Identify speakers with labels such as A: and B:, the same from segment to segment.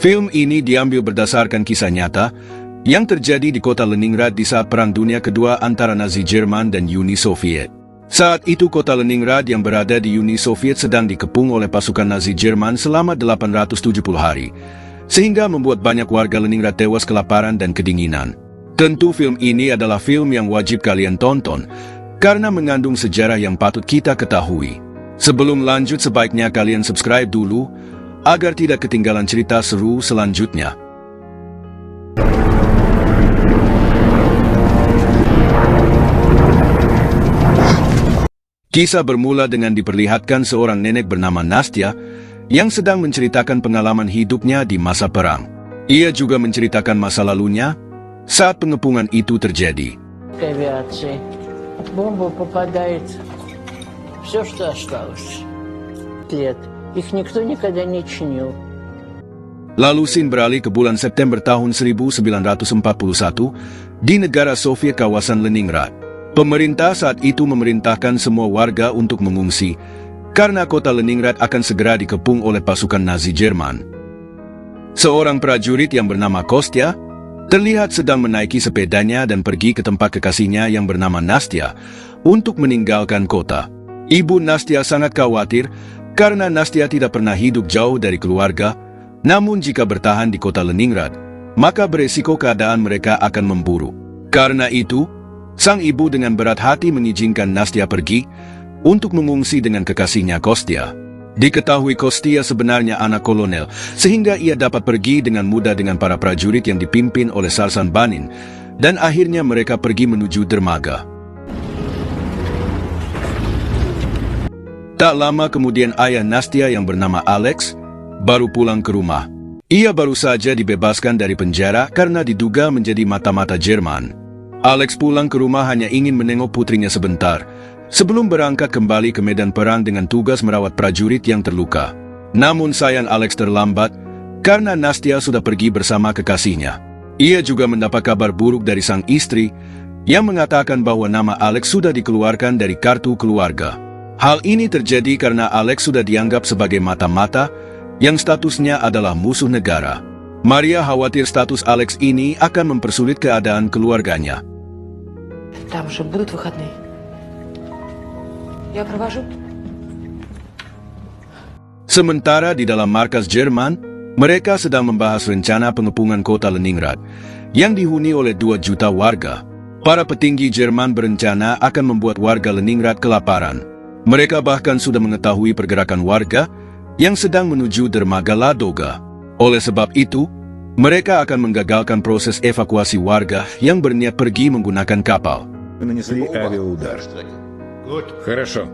A: Film ini diambil berdasarkan kisah nyata yang terjadi di kota Leningrad di saat Perang Dunia Kedua antara Nazi Jerman dan Uni Soviet. Saat itu kota Leningrad yang berada di Uni Soviet sedang dikepung oleh pasukan Nazi Jerman selama 870 hari, sehingga membuat banyak warga Leningrad tewas kelaparan dan kedinginan. Tentu film ini adalah film yang wajib kalian tonton, karena mengandung sejarah yang patut kita ketahui. Sebelum lanjut sebaiknya kalian subscribe dulu, agar tidak ketinggalan cerita seru selanjutnya. Kisah bermula dengan diperlihatkan seorang nenek bernama Nastya yang sedang menceritakan pengalaman hidupnya di masa perang. Ia juga menceritakan masa lalunya saat pengepungan itu terjadi.
B: Авиации. Бомба попадает. Все, что осталось. Лет. Их никто никогда не чинил.
A: Lalu scene beralih ke bulan September tahun 1941 di negara Soviet kawasan Leningrad. Pemerintah saat itu memerintahkan semua warga untuk mengungsi karena kota Leningrad akan segera dikepung oleh pasukan Nazi Jerman. Seorang prajurit yang bernama Kostya terlihat sedang menaiki sepedanya dan pergi ke tempat kekasihnya yang bernama Nastya untuk meninggalkan kota. Ibu Nastya sangat khawatir karena Nastya tidak pernah hidup jauh dari keluarga, namun jika bertahan di kota Leningrad, maka beresiko keadaan mereka akan memburuk. Karena itu, sang ibu dengan berat hati mengizinkan Nastya pergi untuk mengungsi dengan kekasihnya Kostya. Diketahui Kostya sebenarnya anak kolonel, sehingga ia dapat pergi dengan mudah dengan para prajurit yang dipimpin oleh Sarsan Banin, dan akhirnya mereka pergi menuju dermaga. Tak lama kemudian ayah Nastya yang bernama Alex baru pulang ke rumah. Ia baru saja dibebaskan dari penjara karena diduga menjadi mata-mata Jerman. Alex pulang ke rumah hanya ingin menengok putrinya sebentar, sebelum berangkat kembali ke medan perang dengan tugas merawat prajurit yang terluka. Namun sayang Alex terlambat, karena Nastya sudah pergi bersama kekasihnya. Ia juga mendapat kabar buruk dari sang istri, yang mengatakan bahwa nama Alex sudah dikeluarkan dari kartu keluarga. Hal ini terjadi karena Alex sudah dianggap sebagai mata-mata, yang statusnya adalah musuh negara. Maria khawatir status Alex ini akan mempersulit keadaan keluarganya.
C: Там же будут выходные. Я провожу.
A: Sementara di dalam markas Jerman, mereka sedang membahas rencana pengepungan kota Leningrad, yang dihuni oleh 2 juta warga. Para petinggi Jerman berencana akan membuat warga Leningrad kelaparan. Mereka bahkan sudah mengetahui pergerakan warga yang sedang menuju dermaga Ladoga. Oleh sebab itu, mereka akan menggagalkan proses evakuasi warga yang berniat pergi menggunakan kapal.
D: Нанесли авиаудар. Хорошо.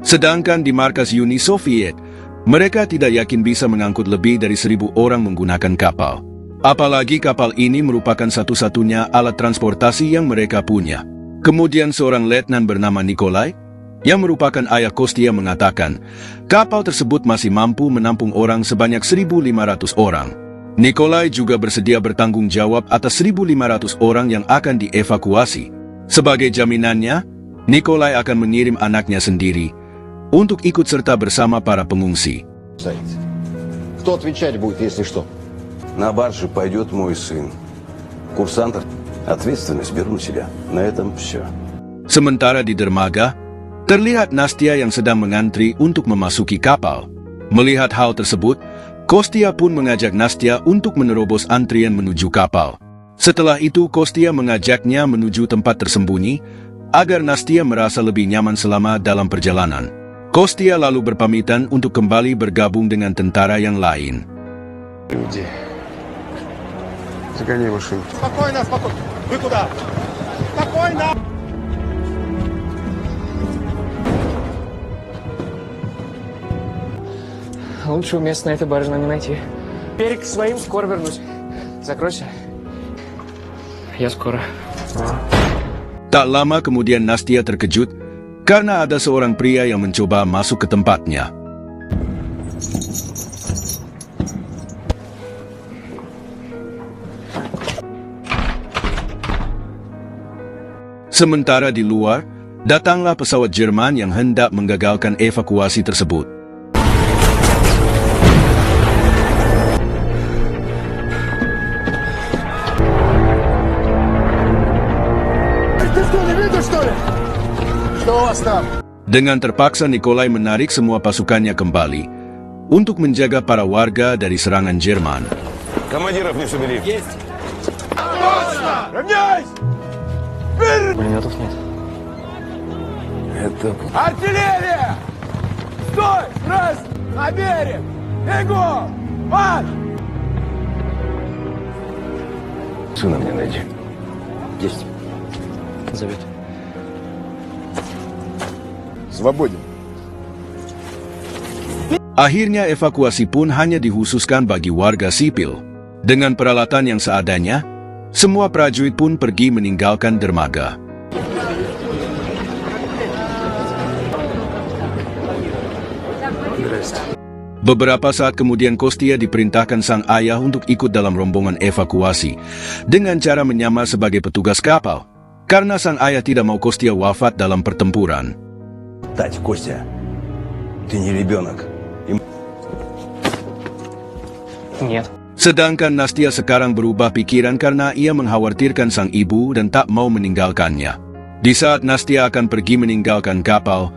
A: Sedangkan di markas Uni Soviet, mereka tidak yakin bisa mengangkut lebih dari 1.000 orang menggunakan kapal. Apalagi kapal ini merupakan satu-satunya alat transportasi yang mereka punya. Kemudian seorang letnan bernama Nikolai, yang merupakan ayah Kostya mengatakan, kapal tersebut masih mampu menampung orang sebanyak 1.500 orang. Nikolai juga bersedia bertanggung jawab atas 1.500 orang yang akan dievakuasi. Sebagai jaminannya, Nikolai akan mengirim anaknya sendiri untuk ikut serta bersama para pengungsi.
E: Кто отвечать будет, если что?
F: На барже пойдет мой сын. Курсантов ответственность беру на себя. На этом все.
A: Sementara di dermaga, terlihat Nastya yang sedang mengantri untuk memasuki kapal. Melihat hal tersebut, Kostya pun mengajak Nastya untuk menerobos antrian menuju kapal. Setelah itu Kostya mengajaknya menuju tempat tersembunyi, agar Nastya merasa lebih nyaman selama dalam perjalanan. Kostya lalu berpamitan untuk kembali bergabung dengan tentara yang lain.
D: Люди. Загоняй машину.
E: Спокойно, спокойно. Вы куда? Спокойно!
C: Лучшего места на этой барже нам не найти. Теперь к своим скоро вернусь. Закройся. Я скоро.
A: Tak lama kemudian Nastya terkejut karena ada seorang pria yang mencoba masuk ke tempatnya. Sementara di luar, datanglah pesawat Jerman yang hendak menggagalkan evakuasi tersebut.
E: Что, не видишь, что ли? Что у вас там?
A: Dengan terpaksa Nikolai menarik semua pasukannya kembali untuk menjaga para warga dari serangan Jerman.
F: Командиров не шевели.
E: Равняйсь!
C: Пулеметов нет.
F: Это
E: Артиллерия! Стой! Раз! На берег! Бегом! Марш!
F: сына мне найди.
C: Есть. Зовет.
E: Свободен.
A: Akhirnya evakuasi pun hanya dihususkan bagi warga sipil. Dengan peralatan yang seadanya, semua prajurit pun pergi meninggalkan dermaga. Beberapa saat kemudian Kostia diperintahkan sang ayah untuk ikut dalam rombongan evakuasi dengan cara menyamar sebagai petugas kapal, karena sang ayah tidak mau Kostia wafat dalam pertempuran.
F: Тать, Костя, ты не ребенок.
C: Нет.
A: Sedangkan Nastia sekarang berubah pikiran karena ia mengkhawatirkan sang ibu dan tak mau meninggalkannya. Di saat Nastia akan pergi meninggalkan kapal,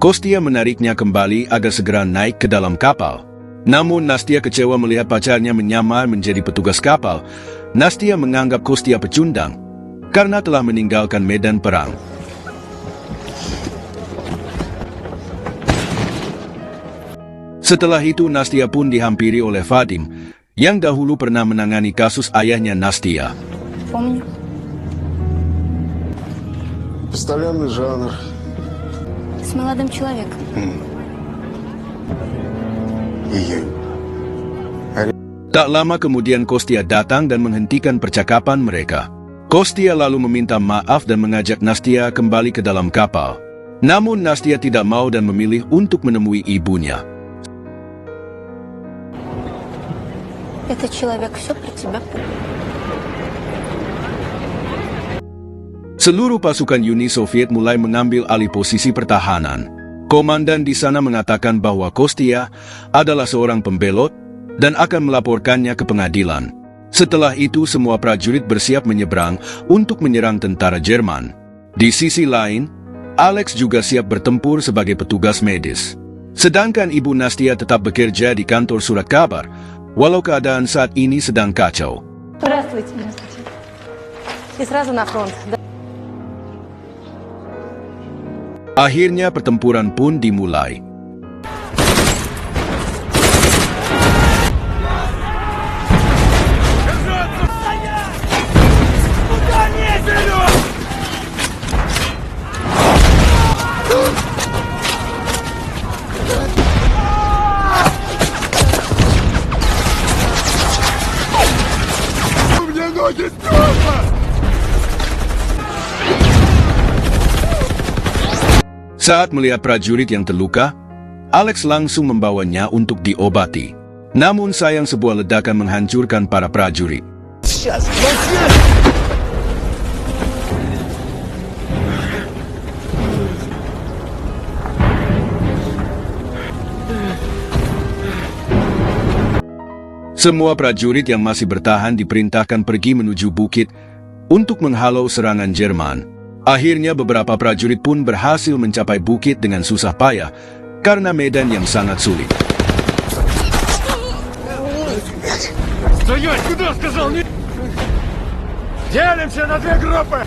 A: Kostia menariknya kembali agar segera naik ke dalam kapal. Namun Nastia kecewa melihat pacarnya menyamar menjadi petugas kapal. Nastia menganggap Kostia pecundang karena telah meninggalkan medan perang. Setelah itu Nastia pun dihampiri oleh Vadim, yang dahulu pernah menangani kasus ayahnya Nastia.
G: Помню.
E: Постоянный жанр.
G: С молодым человеком.
E: Ее.
A: Tak lama kemudian Kostia datang dan menghentikan percakapan mereka. Kostia lalu meminta maaf dan mengajak Nastia kembali ke dalam kapal. Namun Nastia tidak mau dan memilih untuk menemui ibunya.
G: Этот человек все про тебя.
A: Seluruh pasukan Uni Soviet mulai mengambil alih posisi pertahanan. Komandan di sana mengatakan bahwa Kostia adalah seorang pembelot dan akan melaporkannya ke pengadilan. Setelah itu semua prajurit bersiap menyeberang untuk menyerang tentara Jerman. Di sisi lain, Alex juga siap bertempur sebagai petugas medis. Sedangkan ibu Nastia tetap bekerja di kantor surat kabar, walau keadaan saat ini sedang kacau.
H: Здравствуйте. И сразу на фронт.
A: Akhirnya pertempuran pun dimulai.
E: Мне ноги стерла!
A: Saat melihat prajurit yang terluka, Alex langsung membawanya untuk diobati. Namun sayang sebuah ledakan menghancurkan para prajurit. Semua prajurit yang masih bertahan diperintahkan pergi menuju bukit untuk menghalau serangan Jerman. Akhirnya beberapa prajurit pun berhasil mencapai bukit dengan susah payah karena medan yang sangat sulit.
E: Стоять! Куда сказал? Не... Делимся на две группы!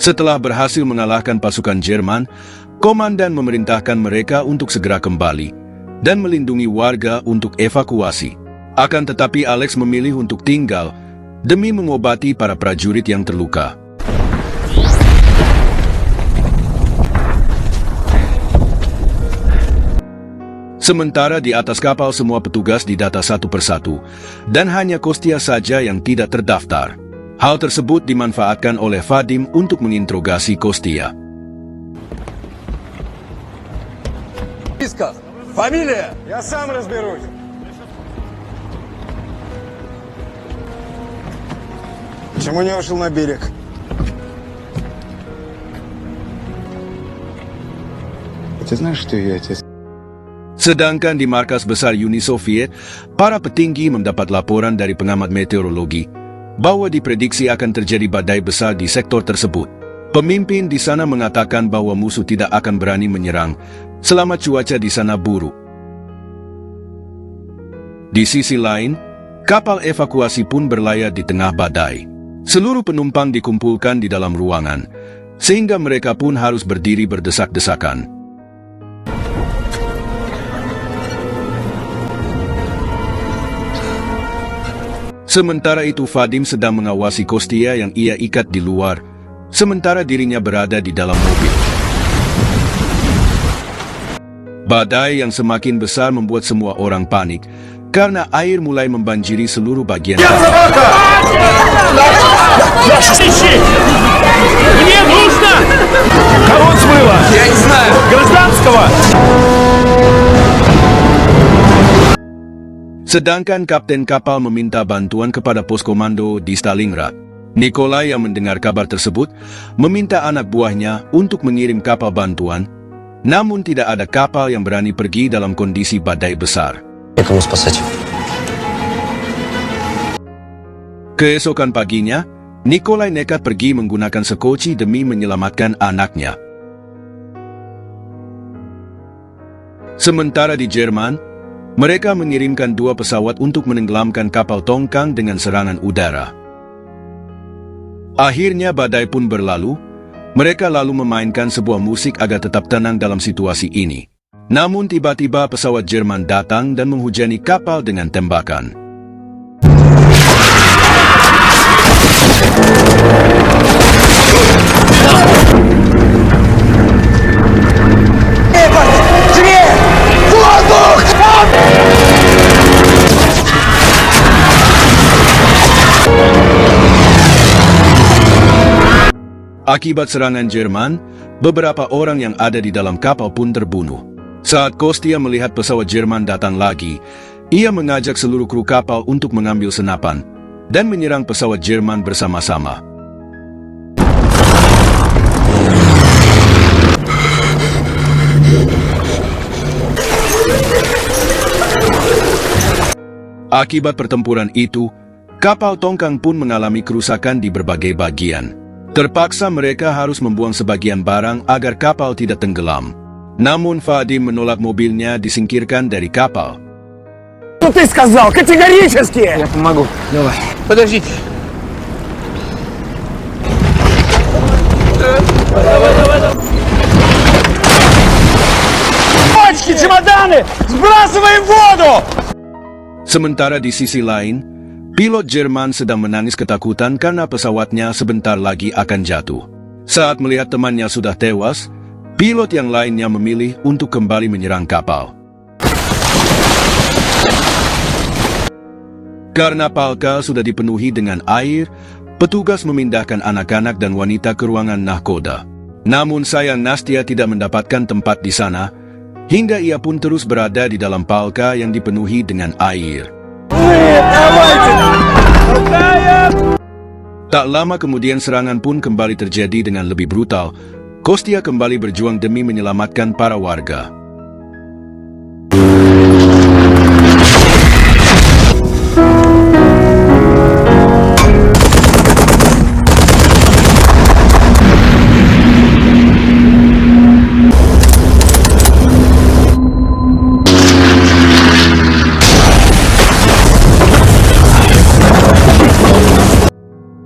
A: Setelah berhasil mengalahkan pasukan Jerman, komandan memerintahkan mereka untuk segera kembali dan melindungi warga untuk evakuasi. Akan tetapi Alex memilih untuk tinggal demi mengobati para prajurit yang terluka. Sementara di atas kapal semua petugas didata satu persatu, dan hanya Kostia saja yang tidak terdaftar. Hal tersebut dimanfaatkan oleh Vadim untuk menginterogasi Kostia.
E: Фамилия? Я сам разберусь. Почему не вышел на берег?
D: Ты знаешь, что я отец?
A: Sedangkan di markas besar Uni Soviet, para petinggi mendapat laporan dari pengamat meteorologi bahwa diprediksi akan terjadi badai besar di sektor tersebut. Pemimpin di sana mengatakan bahwa musuh tidak akan berani menyerang selama cuaca di sana buruk. Di sisi lain, kapal evakuasi pun berlayar di tengah badai. Seluruh penumpang dikumpulkan di dalam ruangan, sehingga mereka pun harus berdiri berdesak-desakan. Sementara itu Vadim sedang mengawasi Kostia yang ia ikat di luar, sementara dirinya berada di dalam mobil. Badai yang semakin besar membuat semua orang panik, karena air mulai membanjiri seluruh bagian kapal. Sedangkan kapten kapal meminta bantuan kepada pos komando di Stalingrad. Nikolai yang mendengar kabar tersebut meminta anak buahnya untuk mengirim kapal bantuan, namun tidak ada kapal yang berani pergi dalam kondisi badai besar. Keesokan paginya, Nikolai nekat pergi menggunakan sekoci demi menyelamatkan anaknya. Sementara di Jerman, mereka mengirimkan 2 pesawat untuk menenggelamkan kapal tongkang dengan serangan udara. Akhirnya badai pun berlalu. Mereka lalu memainkan sebuah musik agar tetap tenang dalam situasi ini. Namun tiba-tiba pesawat Jerman datang dan menghujani kapal dengan tembakan. Akibat serangan Jerman, beberapa orang yang ada di dalam kapal pun terbunuh. Saat Kostia melihat pesawat Jerman datang lagi, ia mengajak seluruh kru kapal untuk mengambil senapan dan menyerang pesawat Jerman bersama-sama. Akibat pertempuran itu, kapal tongkang pun mengalami kerusakan di berbagai bagian. Terpaksa mereka harus membuang sebagian barang agar kapal tidak tenggelam. Namun Vadim menolak mobilnya disingkirkan dari kapal.
E: Что ты сказал? Категорически!
C: Я помогу. Давай. Подождите.
E: Пачки, чемоданы! Сбрасываем в воду!
A: Sementara di sisi lain, pilot Jerman sedang menangis ketakutan karena pesawatnya sebentar lagi akan jatuh. Saat melihat temannya sudah tewas, pilot yang lainnya memilih untuk kembali menyerang kapal. Karena Palka sudah dipenuhi dengan air, petugas memindahkan anak-anak dan wanita ke ruangan nahkoda. Namun sayang Nastia tidak mendapatkan tempat di sana, hingga ia pun terus berada di dalam Palka yang dipenuhi dengan air. Tak lama kemudian serangan pun kembali terjadi dengan lebih brutal. Kostia kembali berjuang demi menyelamatkan para warga.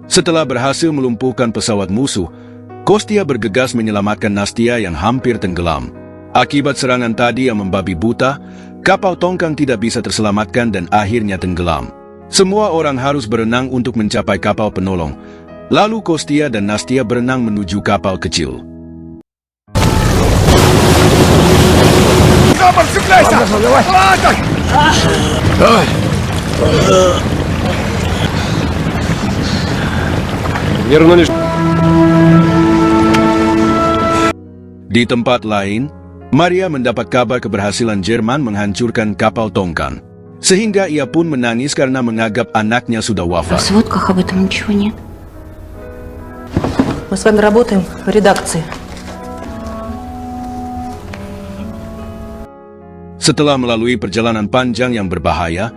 A: Setelah berhasil melumpuhkan pesawat musuh, Kostia bergegas menyelamatkan Nastia yang hampir tenggelam. Akibat serangan tadi yang membabi buta, kapal tongkang tidak bisa terselamatkan dan akhirnya tenggelam. Semua orang harus berenang untuk mencapai kapal penolong. Lalu Kostia dan Nastia berenang menuju kapal kecil.
I: вернулись.
A: Di tempat lain, Maria mendapat kabar keberhasilan Jerman menghancurkan kapal tongkang. Sehingga ia pun menangis karena menganggap anaknya sudah
G: В
A: wafat.
G: сводках об этом ничего нет.
H: Мы с вами работаем в редакции.
A: Setelah melalui perjalanan panjang yang berbahaya,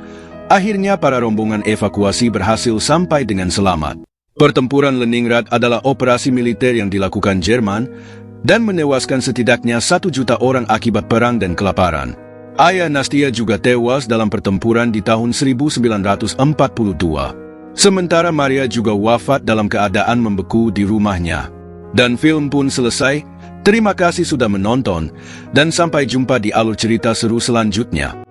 A: akhirnya para rombongan evakuasi berhasil sampai dengan selamat. Pertempuran Leningrad adalah operasi militer yang dilakukan Jerman dan menewaskan setidaknya 1 juta orang akibat perang dan kelaparan. Ayah Nastia juga tewas dalam pertempuran di tahun 1942. Sementara Maria juga wafat dalam keadaan membeku di rumahnya. Dan film pun selesai. Terima kasih sudah menonton, dan sampai jumpa di alur cerita seru selanjutnya.